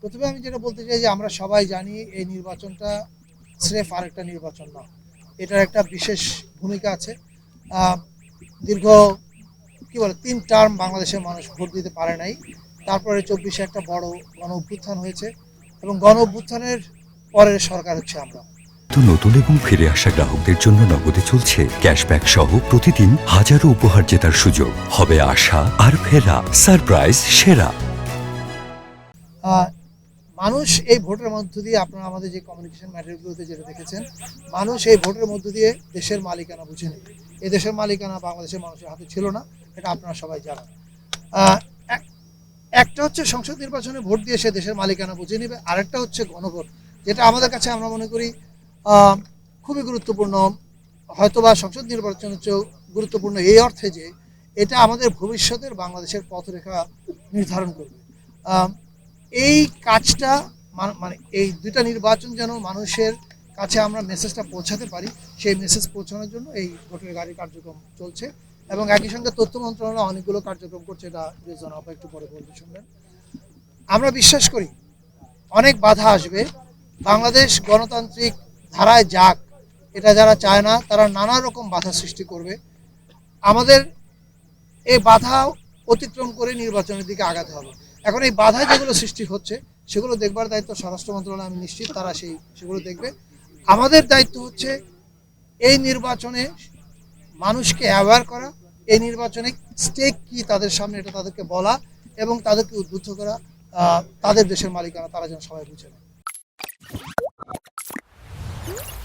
প্রথমে আমি যেটা বলতে চাই যে আমরা সবাই জানি এই নির্বাচনটা স্রেফ আরেকটা নির্বাচন না, এটার একটা বিশেষ ভূমিকা আছে। আহ, দীর্ঘ কি বলে 3 টার্ম বাংলাদেশের মানুষ ভোট দিতে পারে নাই, তারপরে 24-এ একটা বড় গণ অভ্যুত্থান হয়েছে এবং গণ অভ্যুত্থানের পরের সরকার হচ্ছে আমরা। তো নতুন এবং ফিরে আসা গ্রাহকদের জন্য নগদে চলছে ক্যাশব্যাক সহ প্রতিদিন হাজারো উপহার জেতার সুযোগ। হবে আশা আর ফেরা, সারপ্রাইজ সেরা। আহ, মানুষ এই ভোটের মধ্য দিয়ে, আপনারা আমাদের যে কমিউনিকেশন ম্যাটেরিয়ালগুলোতে যেটা দেখেছেন, মানুষ এই ভোটের মধ্য দিয়ে দেশের মালিকানা বুঝে নেবে। এই দেশের মালিকানা বাংলাদেশের মানুষের হাতে ছিল না, এটা আপনারা সবাই জানেন। আহ, এক- একটা হচ্ছে সংসদ নির্বাচনে ভোট দিয়ে সে দেশের মালিকানা বুঝে নেবে, আরেকটা হচ্ছে গণভোট, যেটা আমাদের কাছে আমরা মনে করি আহ, খুবই গুরুত্বপূর্ণ। হয়তোবা সংসদ নির্বাচন হচ্ছে গুরুত্বপূর্ণ এই অর্থে যে এটা আমাদের ভবিষ্যতের বাংলাদেশের পথরেখা নির্ধারণ করবে। আহ, এই কাজটা মানে এই দুইটা নির্বাচন যেন মানুষের কাছে আমরা মেসেজটা পৌঁছাতে পারি, সেই মেসেজ পৌঁছানোর জন্য এই ভোটের গাড়ি কার্যক্রম চলছে। এবং একই সঙ্গে তথ্য মন্ত্রণালয় অনেকগুলো কার্যক্রম করছে, এটা রিজন আপা একটু পরে বলতে শুনবেন। আমরা বিশ্বাস করি অনেক বাধা আসবে, বাংলাদেশ গণতান্ত্রিক ধারায় যাক, এটা যারা চায় না তারা নানা রকম বাধা সৃষ্টি করবে। আমাদের এই বাধা অতিক্রম করে নির্বাচনের দিকে আগাতে হবে। এখন এই বাধা যেগুলো সৃষ্টি হচ্ছে সেগুলো দেখবার দায়িত্ব স্বরাষ্ট্র মন্ত্রণালয়, আমি নিশ্চিত তারা সেগুলো দেখবে। আমাদের দায়িত্ব হচ্ছে এই নির্বাচনে মানুষকে অ্যাওয়্যার করা, এই নির্বাচনে স্টেক কি তাদের সামনে এটা তাদেরকে বলা এবং তাদেরকে উদ্বুদ্ধ করা, তাদের দেশের মালিকানা তারা যেন সবাই বুঝে নেয়।